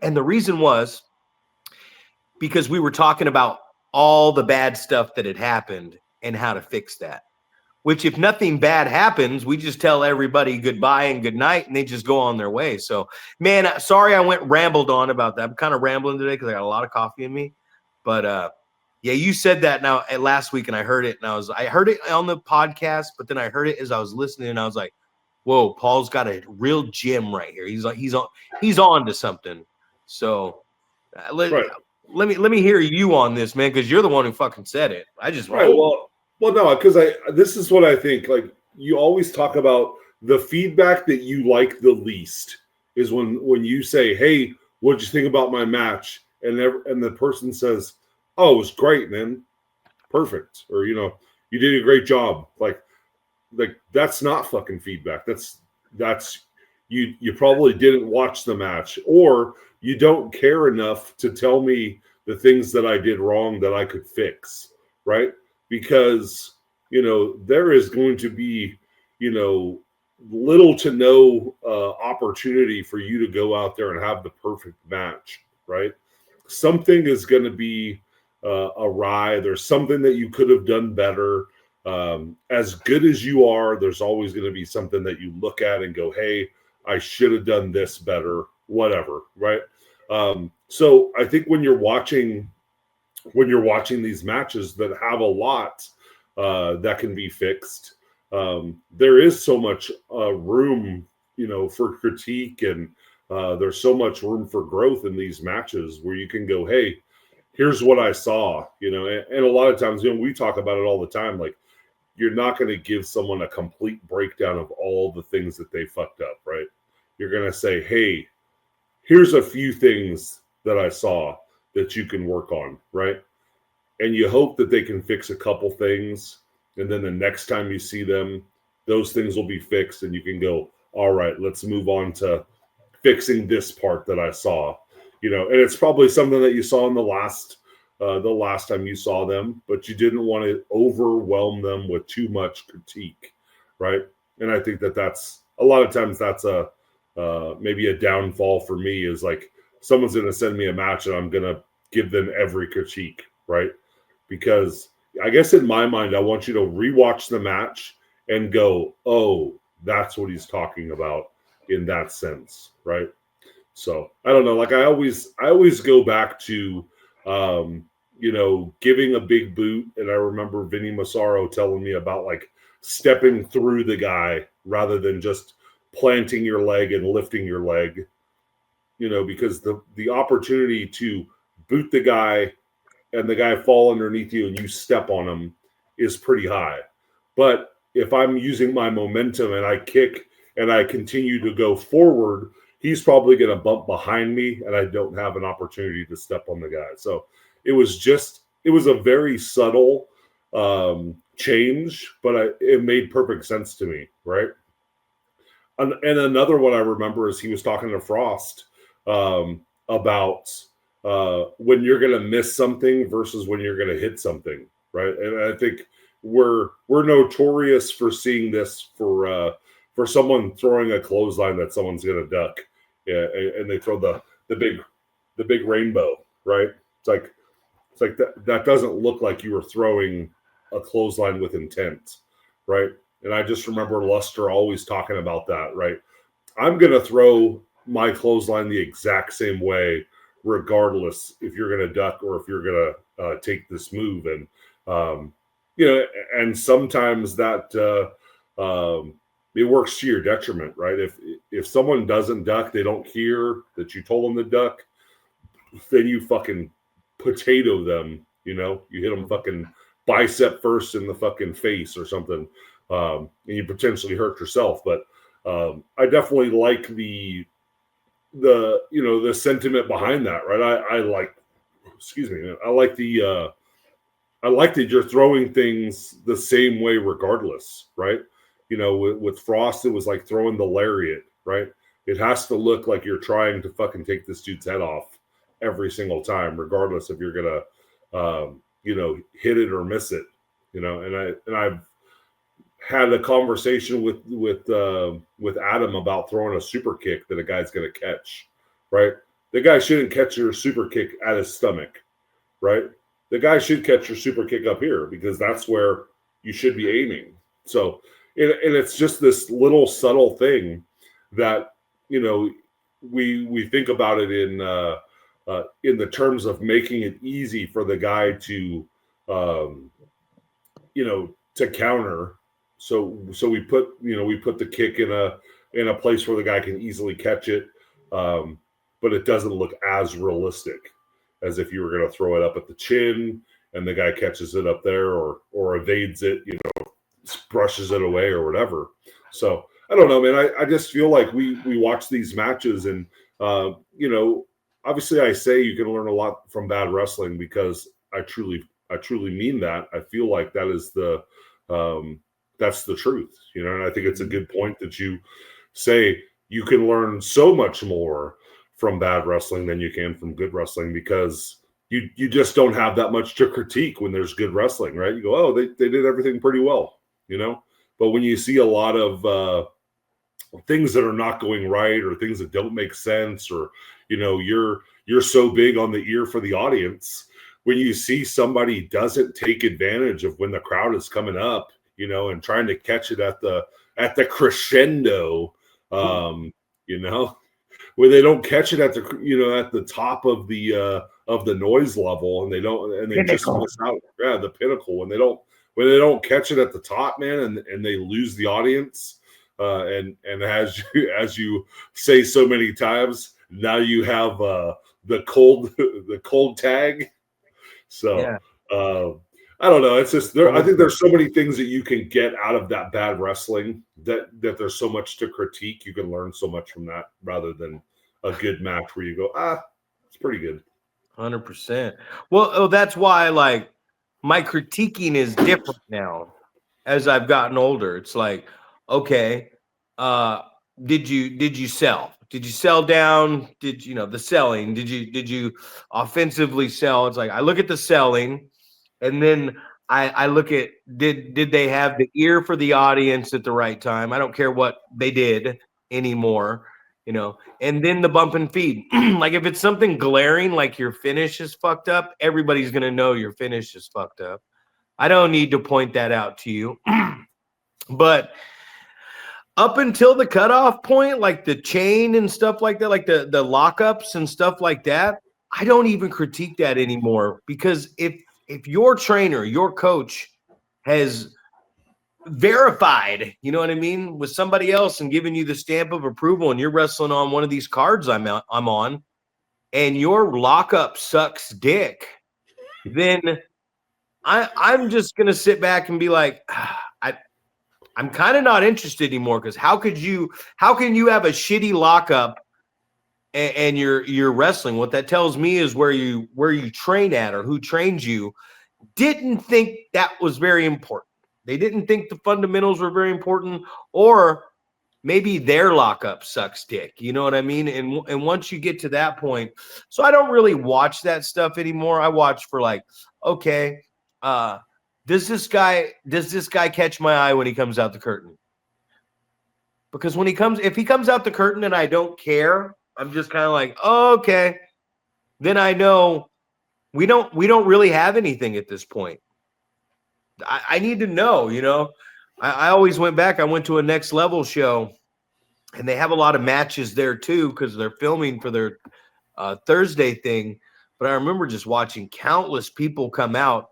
And the reason was because we were talking about all the bad stuff that had happened and how to fix that. Which, if nothing bad happens, we just tell everybody goodbye and good night, and they just go on their way. So, man, sorry I rambled on about that. I'm kind of rambling today because I got a lot of coffee in me. But yeah, you said that now last week, and I heard it, and I heard it on the podcast, but then I heard it as I was listening, and I was like, whoa, Paul's got a real gem right here. He's on to something. So let me hear you on this, man, because you're the one who fucking said it. I just Well, no, because this is what I think. Like, you always talk about the feedback that you like the least is when you say, "Hey, what'd you think about my match?" and the person says, "Oh, it was great, man, perfect," or you did a great job. Like that's not fucking feedback. That's you probably didn't watch the match, or you don't care enough to tell me the things that I did wrong that I could fix, right? Because there is going to be little to no opportunity for you to go out there and have the perfect match, right? Something is going to be awry. There's something that you could have done better. As good as you are, there's always going to be something that you look at and go, hey, I should have done this better, whatever, right? So I think when you're watching these matches that have a lot that can be fixed, there is so much room, for critique, and there's so much room for growth in these matches where you can go, hey, here's what I saw, and a lot of times, we talk about it all the time. Like, you're not going to give someone a complete breakdown of all the things that they fucked up, right? You're going to say, hey, here's a few things that I saw that you can work on, right? And you hope that they can fix a couple things, and then the next time you see them, those things will be fixed, and you can go, all right, let's move on to fixing this part that I saw, and it's probably something that you saw in the last time you saw them, but you didn't want to overwhelm them with too much critique, right? And I think that's a lot of times that's maybe a downfall for me, is like, someone's going to send me a match and I'm going to give them every critique, right? Because I guess in my mind, I want you to rewatch the match and go, oh, that's what he's talking about in that sense, right? So I don't know. Like, I always go back to, giving a big boot. And I remember Vinny Massaro telling me about like stepping through the guy rather than just planting your leg and lifting your leg, because the opportunity to boot the guy and the guy fall underneath you and you step on him is pretty high. But if I'm using my momentum and I kick and I continue to go forward, he's probably going to bump behind me and I don't have an opportunity to step on the guy. So it was a very subtle change, but it made perfect sense to me, right? And another one I remember is he was talking to Frost about when you're going to miss something versus when you're going to hit something, right? And I think we're notorious for seeing this for someone throwing a clothesline that someone's going to duck, yeah, and they throw the big rainbow, right? It's like that doesn't look like you were throwing a clothesline with intent, right? And I just remember Luster always talking about that, right? I'm going to throw my clothesline the exact same way, regardless if you're going to duck or if you're going to take this move. And, and sometimes that it works to your detriment, right? If someone doesn't duck, they don't hear that you told them to duck, then you fucking potato them, you hit them fucking bicep first in the fucking face or something. And you potentially hurt yourself. But I definitely like the sentiment behind that, right? I like that you're throwing things the same way regardless, right? With Frost, it was like throwing the lariat, right? It has to look like you're trying to fucking take this dude's head off every single time, regardless if you're gonna hit it or miss it, and I've had a conversation with Adam about throwing a super kick that a guy's going to catch, right? The guy shouldn't catch your super kick at his stomach, right? The guy should catch your super kick up here because that's where you should be aiming. So, and it's just this little subtle thing that, we think about it in the terms of making it easy for the guy to, to counter. So we put the kick in a place where the guy can easily catch it, but it doesn't look as realistic as if you were going to throw it up at the chin and the guy catches it up there or evades it, brushes it away or whatever. So I don't know, man. I just feel like we watch these matches and obviously I say you can learn a lot from bad wrestling because I truly mean that. I feel like that is that's the truth, and I think it's a good point that you say you can learn so much more from bad wrestling than you can from good wrestling because you just don't have that much to critique when there's good wrestling, right? You go, oh, they did everything pretty well, but when you see a lot of things that are not going right or things that don't make sense or, you're so big on the ear for the audience, when you see somebody doesn't take advantage of when the crowd is coming up, and trying to catch it at the crescendo, where they don't catch it at the at the top of the noise level, and they just miss out. Yeah, the pinnacle when they don't catch it at the top, man, and they lose the audience. And as you say so many times, now you have the cold tag. So. Yeah. I don't know. It's just I think there's so many things that you can get out of that bad wrestling that there's so much to critique. You can learn so much from that rather than a good match where you go, it's pretty good. 100%. Well, that's why my critiquing is different now as I've gotten older. It's like, okay, did you sell? Did you sell down? Did the selling? Did you offensively sell? It's like I look at the selling. And then I look at did they have the ear for the audience at the right time? I don't care what they did anymore, And then the bump and feed. Like if it's something glaring, like your finish is fucked up, everybody's gonna know your finish is fucked up. I don't need to point that out to you. But up until the cutoff point, like the chain and stuff like that, like the lockups and stuff like that, I don't even critique that anymore because if your trainer, your coach has verified, you know what I mean, with somebody else and giving you the stamp of approval and you're wrestling on one of these cards I'm on and your lockup sucks dick, then I'm just going to sit back and be like, I'm kind of not interested anymore because how can you have a shitty lockup and you're wrestling? What that tells me is where you train at or who trains you didn't think that was very important. They didn't think the fundamentals were very important, or maybe their lockup sucks dick. You know what I mean? And once you get to that point, so I don't really watch that stuff anymore. I watch for like, okay, does this guy catch my eye when he comes out the curtain? Because if he comes out the curtain and I don't care, I'm just kind of like, oh, okay. Then I know we don't really have anything at this point. I need to know, you know. I always went back. I went to a Next Level show, and they have a lot of matches there too because they're filming for their Thursday thing. But I remember just watching countless people come out,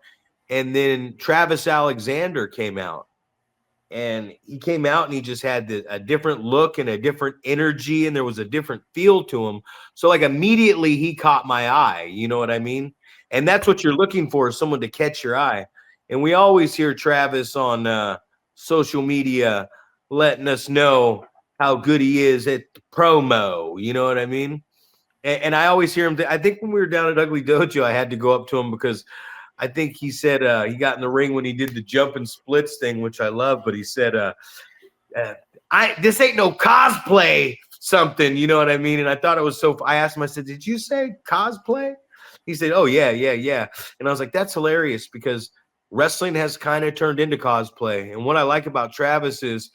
and then Travis Alexander came out. And he came out and he just had a different look and a different energy, and there was a different feel to him. So like immediately he caught my eye, you know what I mean? And that's what you're looking for, is someone to catch your eye. And we always hear Travis on social media letting us know how good he is at the promo, you know what I mean? And I always hear him. I think when we were down at Ugly Dojo, I had to go up to him because I think he said he got in the ring when he did the jump and splits thing, which I love. But he said, this ain't no cosplay something, you know what I mean? And I thought it was so. I asked him, I said, did you say cosplay? He said, oh, yeah. And I was like, that's hilarious because wrestling has kind of turned into cosplay. And what I like about Travis is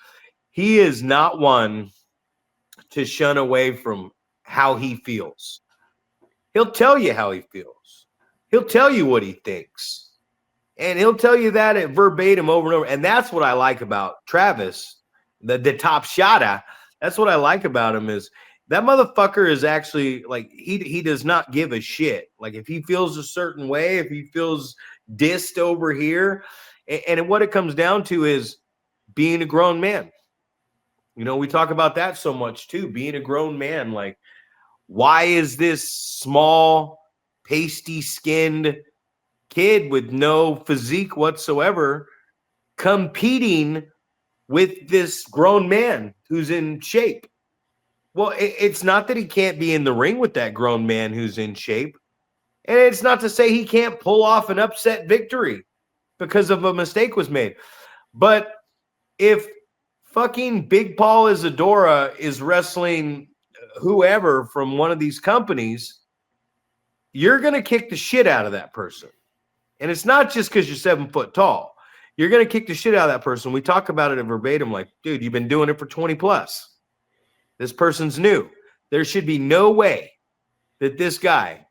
he is not one to shun away from how he feels. He'll tell you how he feels. He'll tell you what he thinks. And he'll tell you that at verbatim over and over. And that's what I like about Travis, the top shotta. That's what I like about him is that motherfucker is actually like, he does not give a shit. Like if he feels a certain way, if he feels dissed over here, and what it comes down to is being a grown man. You know, we talk about that so much too, being a grown man. Like, why is this small, pasty-skinned kid with no physique whatsoever competing with this grown man who's in shape? Well, it's not that he can't be in the ring with that grown man who's in shape. And it's not to say he can't pull off an upset victory because of a mistake was made. But if fucking Big Paul Isadora is wrestling whoever from one of these companies, you're going to kick the shit out of that person. And it's not just because you're 7 foot tall. You're going to kick the shit out of that person. We talk about it at verbatim, like, dude, you've been doing it for 20 plus. This person's new. There should be no way that this guy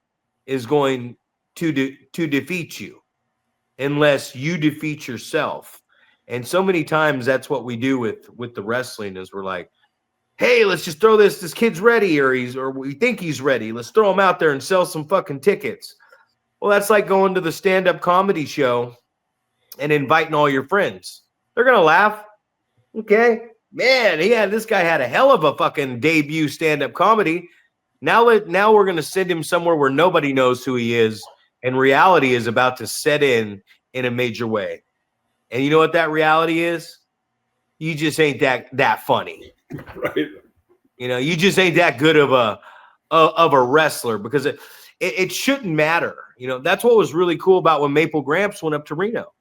is going to defeat you unless you defeat yourself. And so many times that's what we do with the wrestling is we're like, hey, let's just throw this kid's ready, or we think he's ready. Let's throw him out there and sell some fucking tickets. Well, that's like going to the stand-up comedy show and inviting all your friends. They're going to laugh. Okay. Man, this guy had a hell of a fucking debut stand-up comedy. Now we're going to send him somewhere where nobody knows who he is, and reality is about to set in a major way. And you know what that reality is? You just ain't that funny. Right. You know, you just ain't that good of a wrestler, because it shouldn't matter. You know, that's what was really cool about when Maple Gramps went up to Reno.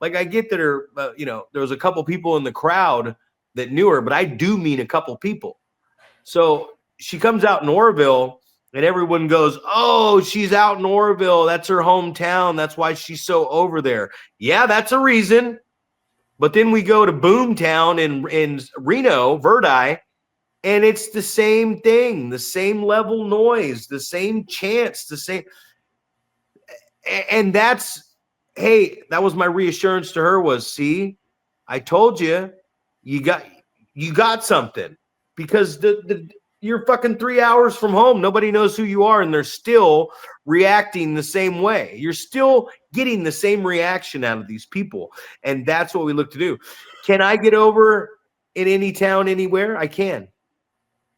Like, I get that there was a couple people in the crowd that knew her, but I do mean a couple people. So she comes out in Orville and everyone goes, oh, she's out in Orville. That's her hometown. That's why she's so over there. Yeah, that's a reason. But then we go to Boomtown in Reno, Verdi, and it's the same thing, the same level noise, the same chants, the same. And that's, hey, that was my reassurance to her was, see, I told you, you got something, because you're fucking 3 hours from home. Nobody knows who you are, and they're still reacting the same way. You're still getting the same reaction out of these people, and that's what we look to do. Can I get over in any town, anywhere? I can,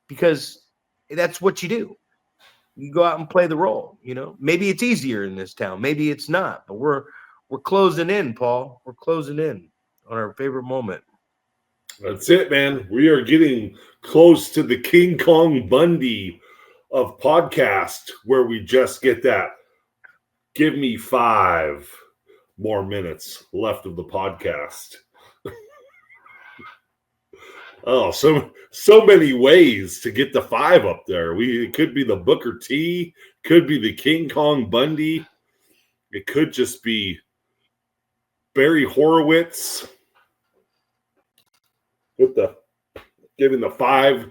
because that's what you do. You go out and play the role. You know, maybe it's easier in this town, maybe it's not, but we're closing in, Paul. We're closing in on our favorite moment. That's it, man. We are getting close to the King Kong Bundy of podcast, where we just get that. Give me 5. more minutes left of the podcast. Oh, so many ways to get the 5 up there. It could be the Booker T, could be the King Kong Bundy. It could just be Barry Horowitz with giving the five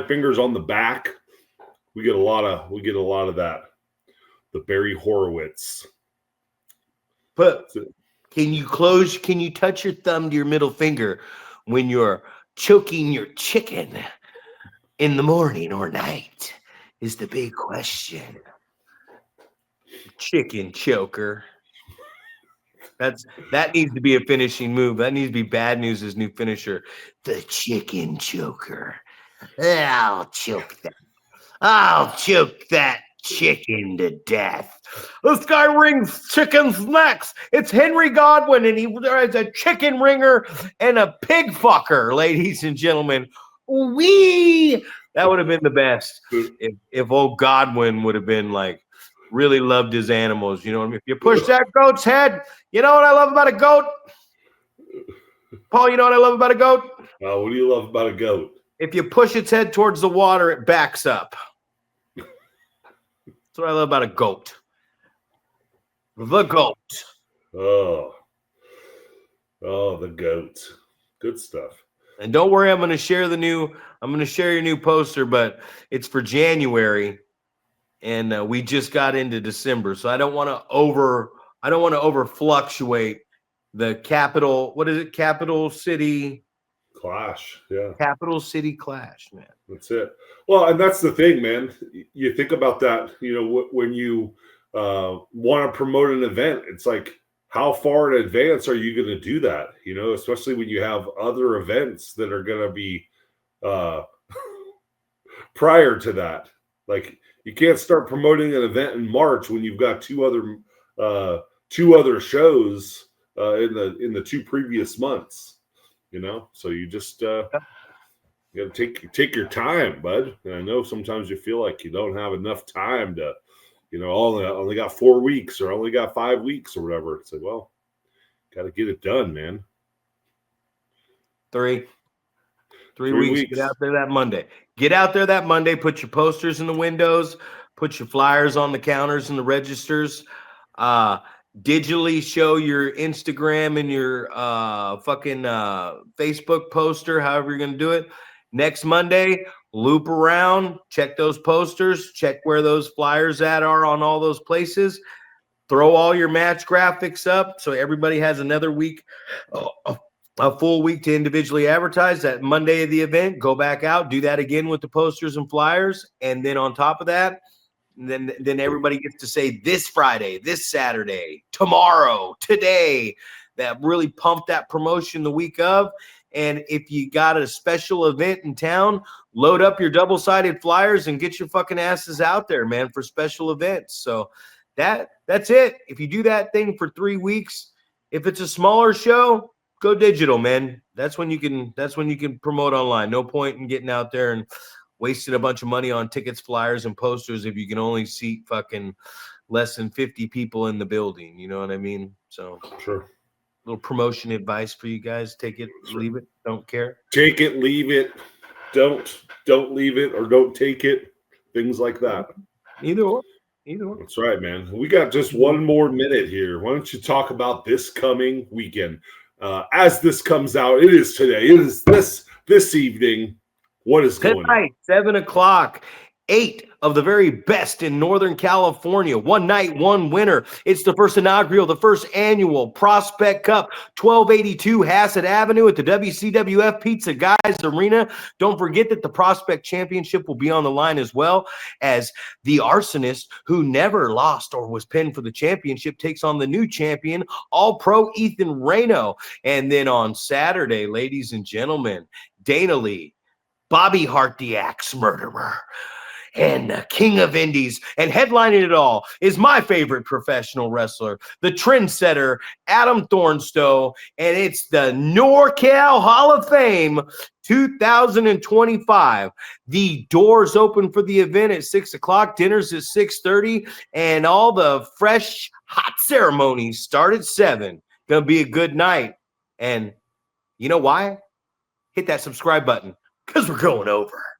fingers on the back. We get a lot of that. The Barry Horowitz. But can you touch your thumb to your middle finger when you're choking your chicken in the morning or night is the big question. Chicken choker. That needs to be a finishing move. That needs to be Bad News' new finisher. The chicken choker. I'll choke that chicken to death. This guy rings chicken's necks. It's Henry Godwin, and he has a chicken ringer and a pig fucker, ladies and gentlemen. Wee! That would have been the best if old Godwin would have been like, really loved his animals. You know what I mean? If you push that goat's head, you know what I love about a goat? Paul, you know what I love about a goat? What do you love about a goat? If you push its head towards the water, it backs up. That's what I love about a goat. The goat. Oh, the goat. Good stuff. And don't worry, I'm going to share your new poster, but it's for January, and we just got into December, so I don't want to over fluctuate the capital. What is it? Capital City Clash. Yeah. Capital City Clash, man. That's it. Well, and that's the thing, man. You think about that, when you want to promote an event, it's like, how far in advance are you going to do that? Especially when you have other events that are going to be prior to that. Like, you can't start promoting an event in March when you've got two other shows in the 2 previous months. So you just you got to take your time, bud. And I know sometimes you feel like you don't have enough time to, only got 4 weeks or only got 5 weeks or whatever. It's like, well, got to get it done, man. 3 weeks. Get out there that Monday. Put your posters in the windows. Put your flyers on the counters and the registers. Digitally show your Instagram and your fucking Facebook poster, however you're going to do it. Next Monday, loop around, check those posters, check where those flyers are on all those places. Throw all your match graphics up so everybody has another week, a full week to individually advertise. That Monday of the event, go back out, do that again with the posters and flyers. And then on top of that, then everybody gets to say this Friday, this Saturday, tomorrow, today, that really pumped that promotion the week of. And if you got a special event in town, load up your double-sided flyers and get your fucking asses out there, man, for special events. So that's it. If you do that thing for 3 weeks, if it's a smaller show, go digital, man. That's when you can promote online. No point in getting out there and wasting a bunch of money on tickets, flyers, and posters if you can only seat fucking less than 50 people in the building. You know what I mean? So sure. Little promotion advice for you guys. Take it, leave it, don't care. Take it, leave it, don't leave it, or don't take it. Things like that. Either one. That's right, man. We got just 1 more minute here. Why don't you talk about this coming weekend? As this comes out, it is today. It is this evening. What is going on? 7 o'clock. 8 of the very best in Northern California. 1 night, 1 winner. It's the first annual Prospect Cup, 1282 Hassett Avenue at the WCWF Pizza Guys Arena. Don't forget that the Prospect Championship will be on the line, as well as the Arsonist, who never lost or was pinned for the championship, takes on the new champion, All-Pro Ethan Reno. And then on Saturday, ladies and gentlemen, Dana Lee, Bobby Hart, the Axe Murderer, and the king of indies. And headlining it all is my favorite professional wrestler, the trendsetter, Adam Thornstowe. And it's the NorCal Hall of Fame 2025. The doors open for the event at 6 o'clock. Dinner's at 6:30. And all the fresh, hot ceremonies start at 7. Gonna be a good night. And you know why? Hit that subscribe button because we're going over.